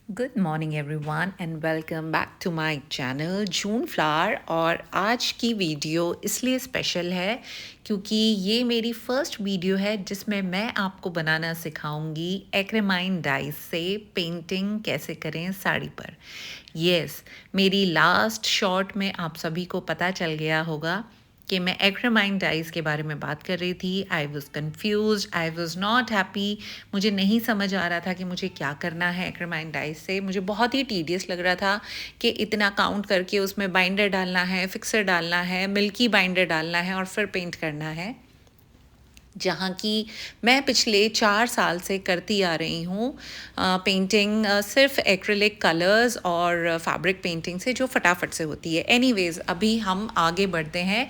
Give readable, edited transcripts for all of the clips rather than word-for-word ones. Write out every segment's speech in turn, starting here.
Good morning everyone and welcome back to my channel June flower. और आज की video इसलिए स्पेशल है क्योंकि ये मेरी फर्स्ट वीडियो है जिसमें मैं आपको बनाना सिखाऊंगी एक्रिमाइन डाइज से पेंटिंग कैसे करें साड़ी पर। यस, मेरी लास्ट शॉट में आप सभी को पता चल गया होगा कि मैं एक्रिमाइन डाइज के बारे में बात कर रही थी। I was confuse, I was not happy. मुझे नहीं समझ आ रहा था कि मुझे क्या करना है एक्रिमाइन डाइज से। मुझे बहुत ही टीडियस लग रहा था कि इतना काउंट करके उसमें बाइंडर डालना है, फिक्सर डालना है, मिल्की बाइंडर डालना है और फिर पेंट करना है, जहाँ की मैं पिछले 4 साल से करती आ रही हूँ पेंटिंग सिर्फ एक्रिलिक कलर्स और फैब्रिक पेंटिंग से जो फटाफट से होती है। एनीवेज़, अभी हम आगे बढ़ते हैं।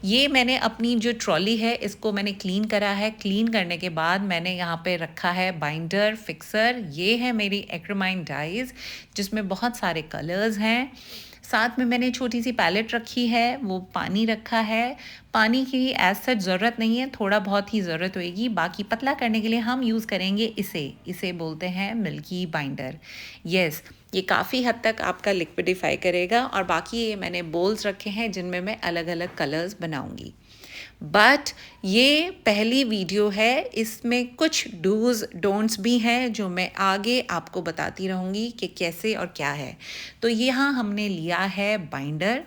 ये मैंने अपनी जो ट्रॉली है इसको मैंने क्लीन करा है। क्लीन करने के बाद मैंने यहाँ पे रखा है बाइंडर, फिक्सर। ये है मेरी एक्रिमाइन डाइज जिसमें बहुत सारे कलर्स हैं। साथ में मैंने छोटी सी पैलेट रखी है, वो पानी रखा है। पानी की एज सच ज़रूरत नहीं है, थोड़ा बहुत ही ज़रूरत होएगी। बाकी पतला करने के लिए हम यूज़ करेंगे इसे बोलते हैं मिल्की बाइंडर। यस, ये काफ़ी हद तक आपका लिक्विडिफाई करेगा। और बाकी ये मैंने बोल्स रखे हैं जिनमें मैं अलग अलग कलर्स बनाऊंगी। बट ये पहली वीडियो है, इसमें कुछ डूज डोंट्स भी हैं जो मैं आगे आपको बताती रहूँगी कि कैसे और क्या है। तो यहाँ हमने लिया है बाइंडर,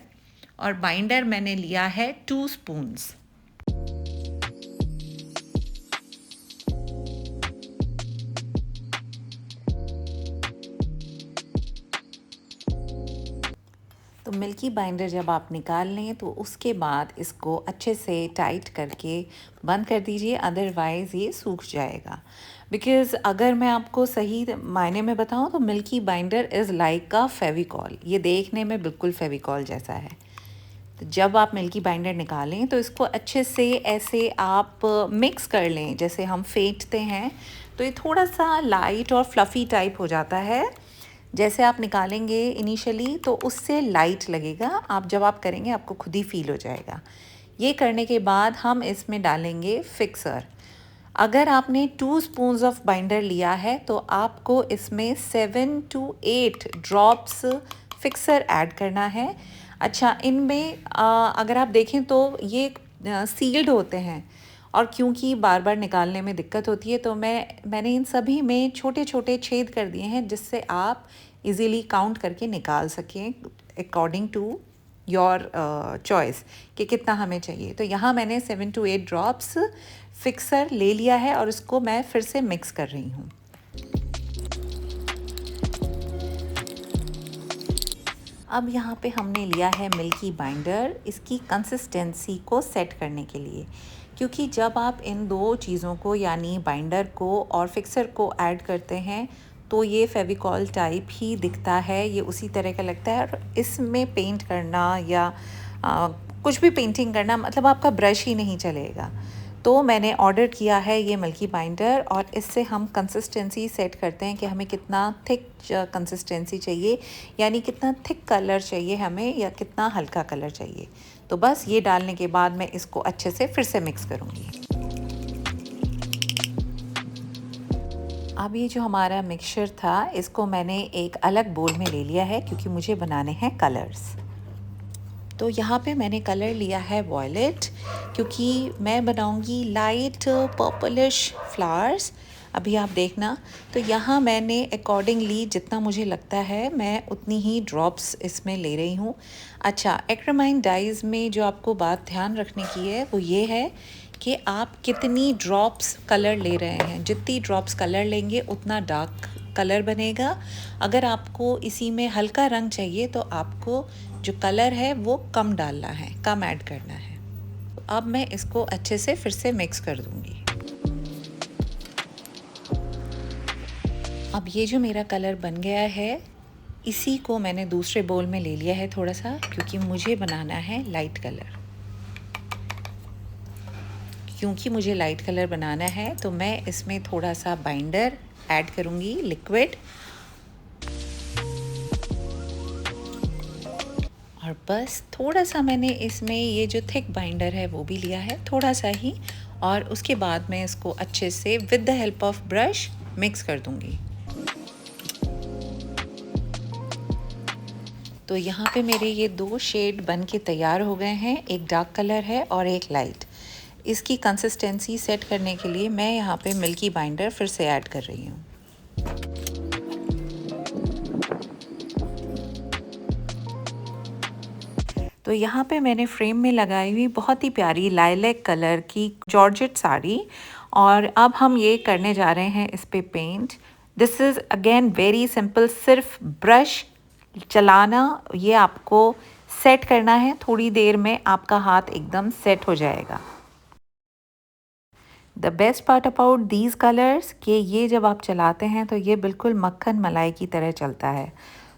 और बाइंडर मैंने लिया है 2 स्पून्स। तो मिल्की बाइंडर जब आप निकाल लें तो उसके बाद इसको अच्छे से टाइट करके बंद कर दीजिए, अदरवाइज़ ये सूख जाएगा। बिकॉज़ अगर मैं आपको सही मायने में बताऊं तो मिल्की बाइंडर इज़ लाइक अ फेविकॉल। ये देखने में बिल्कुल फेविकॉल जैसा है। तो जब आप मिल्की बाइंडर निकालें तो इसको अच्छे से ऐसे आप मिक्स कर लें, जैसे हम फेंटते हैं तो ये थोड़ा सा लाइट और फ्लफ़ी टाइप हो जाता है। जैसे आप निकालेंगे इनिशियली तो उससे लाइट लगेगा, आप जब आप करेंगे आपको खुद ही फील हो जाएगा। ये करने के बाद हम इसमें डालेंगे फिक्सर। अगर आपने 2 स्पून्स ऑफ बाइंडर लिया है तो आपको इसमें 7 to 8 ड्रॉप्स फिक्सर ऐड करना है। अच्छा, इनमें अगर आप देखें तो ये सील्ड होते हैं, और क्योंकि बार बार निकालने में दिक्कत होती है तो मैंने इन सभी में छोटे छोटे छेद कर दिए हैं जिससे आप इजीली काउंट करके निकाल सकें अकॉर्डिंग टू योर चॉइस कि कितना हमें चाहिए। तो यहाँ मैंने 7 to 8 ड्रॉप्स फिक्सर ले लिया है और इसको मैं फिर से मिक्स कर रही हूँ। अब यहाँ पे हमने लिया है मिल्की बाइंडर इसकी कंसिस्टेंसी को सेट करने के लिए, क्योंकि जब आप इन दो चीज़ों को यानी बाइंडर को और फिक्सर को ऐड करते हैं तो ये फेविकॉल टाइप ही दिखता है, ये उसी तरह का लगता है। और इसमें पेंट करना या कुछ भी पेंटिंग करना मतलब आपका ब्रश ही नहीं चलेगा। तो मैंने ऑर्डर किया है ये मिल्की बाइंडर, और इससे हम कंसिस्टेंसी सेट करते हैं कि हमें कितना थिक कंसिस्टेंसी चाहिए, यानी कितना थिक कलर चाहिए हमें या कितना हल्का कलर चाहिए। तो बस ये डालने के बाद मैं इसको अच्छे से फिर से मिक्स करूँगी। अब ये जो हमारा मिक्सचर था इसको मैंने एक अलग बोल में ले लिया है क्योंकि मुझे बनाने हैं कलर्स। तो यहाँ पे मैंने कलर लिया है वॉयलेट, क्योंकि मैं बनाऊँगी लाइट पर्पलिश फ्लावर्स। अभी आप देखना, तो यहाँ मैंने अकॉर्डिंगली जितना मुझे लगता है मैं उतनी ही ड्रॉप्स इसमें ले रही हूँ। अच्छा, एक्रिमाइन डाइज में जो आपको बात ध्यान रखने की है वो ये है कि आप कितनी ड्रॉप्स कलर ले रहे हैं। जितनी ड्रॉप्स कलर लेंगे उतना डार्क कलर बनेगा। अगर आपको इसी में हल्का रंग चाहिए तो आपको जो कलर है वो कम डालना है, कम ऐड करना है। अब मैं इसको अच्छे से फिर से मिक्स कर दूंगी। अब ये जो मेरा कलर बन गया है इसी को मैंने दूसरे बोल में ले लिया है थोड़ा सा, क्योंकि मुझे बनाना है लाइट कलर। क्योंकि मुझे लाइट कलर बनाना है तो मैं इसमें थोड़ा सा बाइंडर ऐड करूँगी लिक्विड, और बस थोड़ा सा मैंने इसमें ये जो थिक बाइंडर है वो भी लिया है थोड़ा सा ही, और उसके बाद मैं इसको अच्छे से with the help of brush mix कर दूँगी। तो यहाँ पे मेरे ये 2 शेड बन के तैयार हो गए हैं, एक डार्क कलर है और एक लाइट। इसकी कंसिस्टेंसी सेट करने के लिए मैं यहाँ पे मिल्की बाइंडर फिर से ऐड कर रही हूँ। तो यहाँ पे मैंने फ्रेम में लगाई हुई बहुत ही प्यारी लाइलैक कलर की जॉर्जेट साड़ी, और अब हम ये करने जा रहे हैं इस पे paint. This is again very simple, सिर्फ ब्रश चलाना, ये आपको सेट करना है। थोड़ी देर में आपका हाथ एकदम सेट हो जाएगा। The best part about these colours कि ये जब आप चलाते हैं तो ये बिल्कुल मक्खन मलाई की तरह चलता है।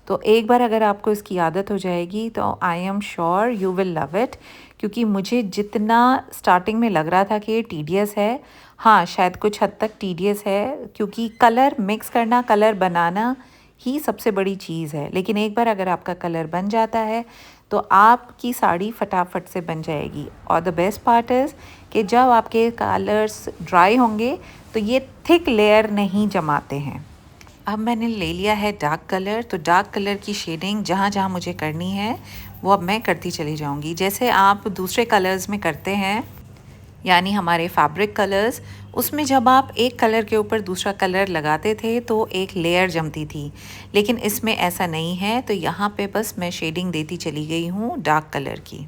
तो एक बार अगर आपको इसकी आदत हो जाएगी तो I am sure you will love it. क्योंकि मुझे जितना स्टार्टिंग में लग रहा था कि ये टीडियस है, हाँ शायद कुछ हद तक टीडियस है, क्योंकि कलर मिक्स करना, कलर बनाना ही सबसे बड़ी चीज़ है। लेकिन एक बार अगर आपका कलर बन जाता है तो आपकी साड़ी फटाफट से बन जाएगी। और द बेस्ट पार्ट इज़ कि जब आपके कलर्स ड्राई होंगे तो ये थिक लेयर नहीं जमाते हैं। अब मैंने ले लिया है डार्क कलर, तो डार्क कलर की शेडिंग जहाँ जहाँ मुझे करनी है वो अब मैं करती चली जाऊँगी। जैसे आप दूसरे कलर्स में करते हैं, यानी हमारे फैब्रिक कलर्स, उसमें जब आप एक कलर के ऊपर दूसरा कलर लगाते थे तो एक लेयर जमती थी, लेकिन इसमें ऐसा नहीं है। तो यहाँ पे बस मैं शेडिंग देती चली गई हूँ डार्क कलर की।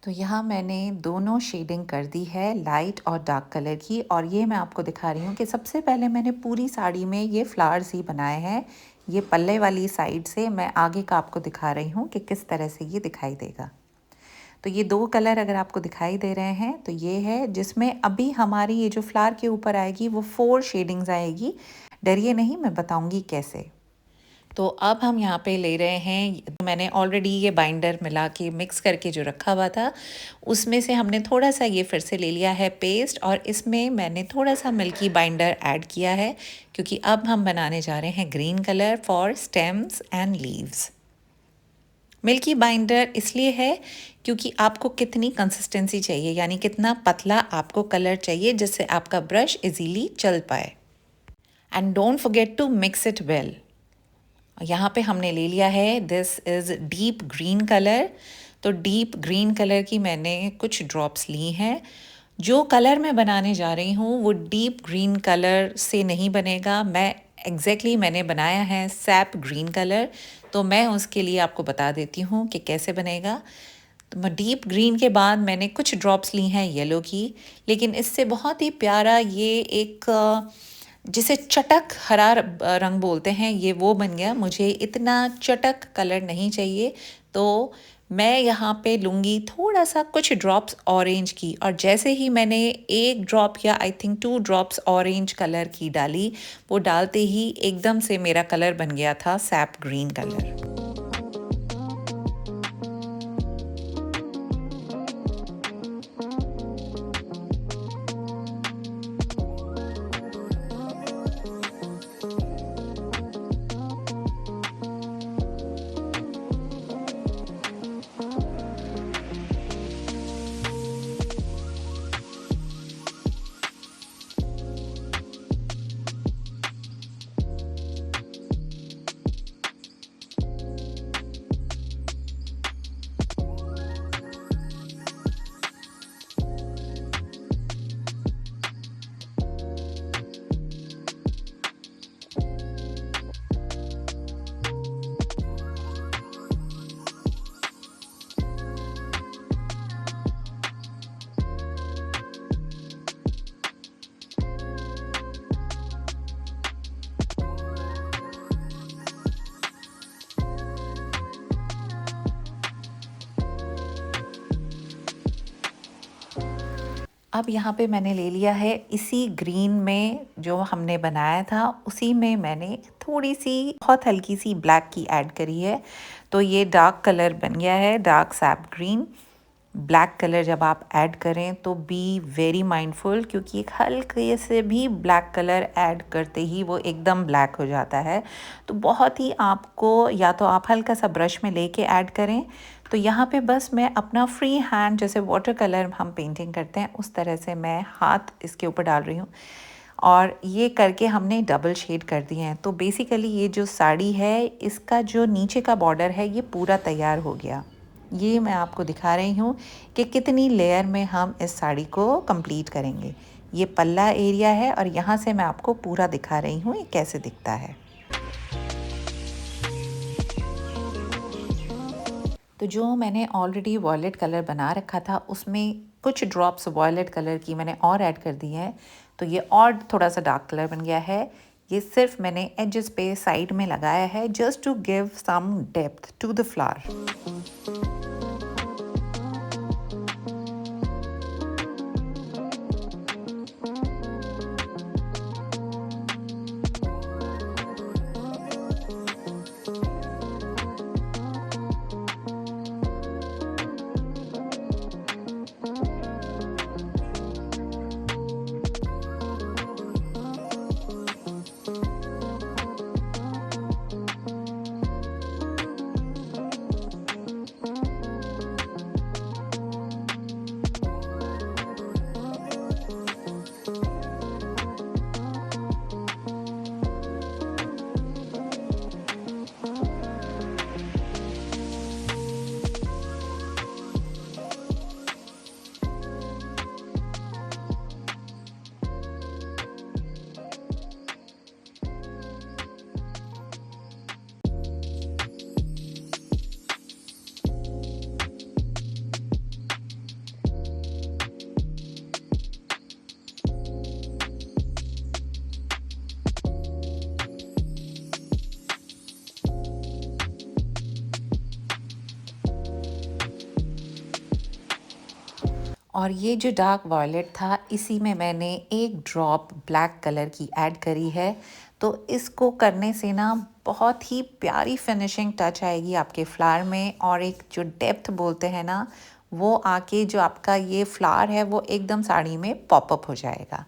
तो यहाँ मैंने दोनों शेडिंग कर दी है, लाइट और डार्क कलर की। और ये मैं आपको दिखा रही हूँ कि सबसे पहले मैंने पूरी साड़ी में ये फ्लावर्स ही बनाए हैं। ये पल्ले वाली साइड से मैं आगे का आपको दिखा रही हूँ कि किस तरह से ये दिखाई देगा। तो ये 2 कलर अगर आपको दिखाई दे रहे हैं तो ये है जिसमें अभी हमारी ये जो फ्लावर के ऊपर आएगी वो 4 शेडिंग्स आएगी। डरिए नहीं, मैं बताऊँगी कैसे। तो अब हम यहाँ पे ले रहे हैं, मैंने ऑलरेडी ये बाइंडर मिला के मिक्स करके जो रखा हुआ था उसमें से हमने थोड़ा सा ये फिर से ले लिया है पेस्ट, और इसमें मैंने थोड़ा सा मिल्की बाइंडर ऐड किया है, क्योंकि अब हम बनाने जा रहे हैं green colour for stems and leaves. Milky binder इसलिए है क्योंकि आपको कितनी कंसिस्टेंसी चाहिए, यानी कितना पतला आपको कलर चाहिए जिससे आपका ब्रश इजीली चल पाए। And don't forget to mix it well. यहाँ पे हमने ले लिया है, this is deep green colour. तो डीप ग्रीन कलर की मैंने कुछ ड्रॉप्स ली हैं। जो कलर मैं बनाने जा रही हूँ वो डीप ग्रीन कलर से नहीं बनेगा। मैंने बनाया है सैप ग्रीन कलर, तो मैं उसके लिए आपको बता देती हूँ कि कैसे बनेगा। तो डीप ग्रीन के बाद मैंने कुछ ड्रॉप्स ली हैं येलो की, लेकिन इससे बहुत ही प्यारा ये एक जिसे चटक हरा रंग बोलते हैं, ये वो बन गया। मुझे इतना चटक कलर नहीं चाहिए, तो मैं यहाँ पे लूँगी थोड़ा सा कुछ ड्रॉप्स ऑरेंज की। और जैसे ही मैंने एक ड्रॉप या I think 2 drops orange colour की डाली, वो डालते ही एकदम से मेरा कलर बन गया था सैप ग्रीन कलर। अब यहाँ पे मैंने ले लिया है इसी ग्रीन में जो हमने बनाया था, उसी में मैंने थोड़ी सी बहुत हल्की सी ब्लैक की ऐड करी है। तो ये डार्क कलर बन गया है, dark SAP green. Black colour जब आप ऐड करें तो बी वेरी माइंडफुल, क्योंकि एक हल्के से भी ब्लैक कलर ऐड करते ही वो एकदम ब्लैक हो जाता है। तो बहुत ही आपको, या तो आप हल्का सा ब्रश में लेके ऐड करें। तो यहाँ पे बस मैं अपना फ्री हैंड, जैसे वाटर कलर हम पेंटिंग करते हैं उस तरह से मैं हाथ इसके ऊपर डाल रही हूँ, और ये करके हमने डबल शेड कर दिए हैं। तो बेसिकली ये जो साड़ी है इसका जो नीचे का बॉर्डर है ये पूरा तैयार हो गया। ये मैं आपको दिखा रही हूँ कि कितनी लेयर में हम इस साड़ी को कंप्लीट करेंगे। ये पल्ला एरिया है और यहाँ से मैं आपको पूरा दिखा रही हूँ ये कैसे दिखता है। तो जो मैंने ऑलरेडी वॉयलेट कलर बना रखा था उसमें कुछ ड्रॉप्स वॉयलेट कलर की मैंने और ऐड कर दी हैं, तो ये और थोड़ा सा डार्क कलर बन गया है। ये सिर्फ मैंने एजेस पे साइड में लगाया है, just to give some depth to the flower. और ये जो डार्क वॉयलेट था इसी में मैंने एक ड्रॉप ब्लैक कलर की ऐड करी है। तो इसको करने से ना बहुत ही प्यारी फिनिशिंग टच आएगी आपके फ्लावर में, और एक जो डेप्थ बोलते हैं ना वो आके जो आपका ये फ्लावर है वो एकदम साड़ी में पॉपअप हो जाएगा।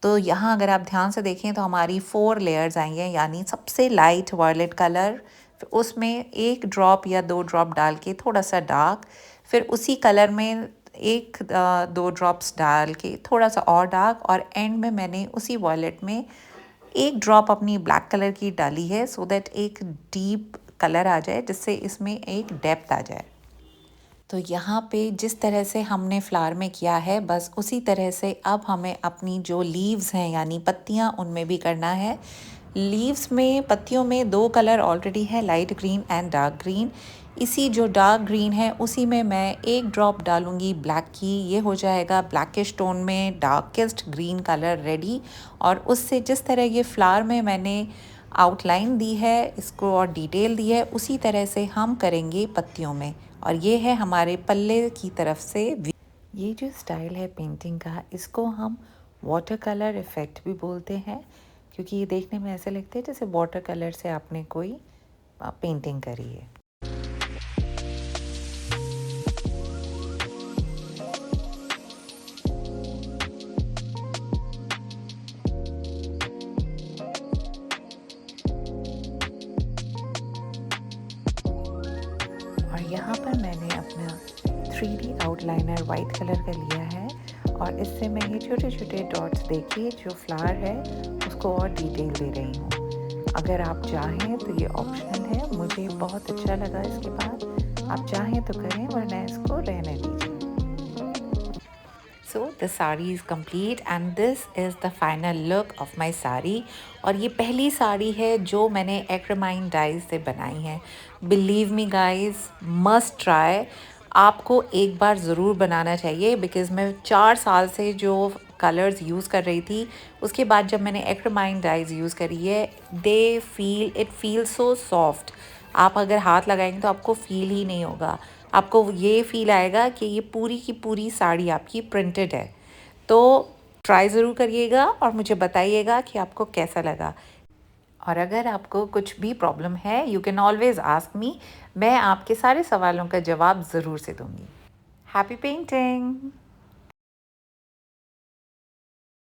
तो यहाँ अगर आप ध्यान से देखें तो हमारी 4 लेयर्स आएंगे, यानी सबसे लाइट वॉयलेट कलर, फिर उसमें एक ड्रॉप या 2 ड्रॉप डाल के थोड़ा सा डार्क, फिर उसी कलर में एक 2 ड्रॉप्स डाल के थोड़ा सा और डार्क, और एंड में मैंने उसी वॉयलेट में एक ड्रॉप अपनी ब्लैक कलर की डाली है, सो दैट एक डीप कलर आ जाए जिससे इसमें एक डेप्थ आ जाए। तो यहाँ पे जिस तरह से हमने फ्लावर में किया है बस उसी तरह से अब हमें अपनी जो लीव्स हैं यानी पत्तियाँ उनमें भी करना है। लीव्स में, पत्तियों में 2 कलर ऑलरेडी है, light green and dark green. इसी जो डार्क ग्रीन है उसी में मैं एक ड्रॉप डालूंगी ब्लैक की, ये हो जाएगा ब्लैकिश टोन में डार्केस्ट ग्रीन कलर रेडी। और उससे जिस तरह ये फ्लावर में मैंने आउटलाइन दी है इसको और डिटेल दी है उसी तरह से हम करेंगे पत्तियों में। और ये है हमारे पल्ले की तरफ से। ये जो स्टाइल है पेंटिंग का इसको हम वाटर कलर इफ़ेक्ट भी बोलते हैं, क्योंकि ये देखने में ऐसे लगते हैं जैसे वाटर कलर से आपने कोई पेंटिंग करी है। और यहाँ पर मैंने अपना 3D आउटलाइनर वाइट कलर का लिया है, और इससे मैं ये छोटे छोटे डॉट्स देके जो फ्लावर है उसको और डिटेल दे रही हूँ। अगर आप चाहें तो ये ऑप्शनल है, मुझे बहुत अच्छा लगा इसके बाद, आप चाहें तो करें वरना इसको रहने दीजिए। So the sari is complete and this is the final look of my sari. और ये पहली साड़ी है जो मैंने एक्रिमाइन डाइज से बनाई है। Believe me guys, must try, आपको एक बार ज़रूर बनाना चाहिए, बिकॉज़ मैं 4 साल से जो कलर्स यूज़ कर रही थी उसके बाद जब मैंने एक्रिमाइन डाइज यूज़ करी है, इट फील सो सॉफ्ट। आप अगर हाथ लगाएंगे तो आपको फील ही नहीं होगा, आपको ये फील आएगा कि ये पूरी की पूरी साड़ी आपकी प्रिंटेड है। तो ट्राई ज़रूर करिएगा और मुझे बताइएगा कि आपको कैसा लगा। और अगर आपको कुछ भी प्रॉब्लम है you can always ask me, मैं आपके सारे सवालों का जवाब ज़रूर से दूँगी। Happy painting!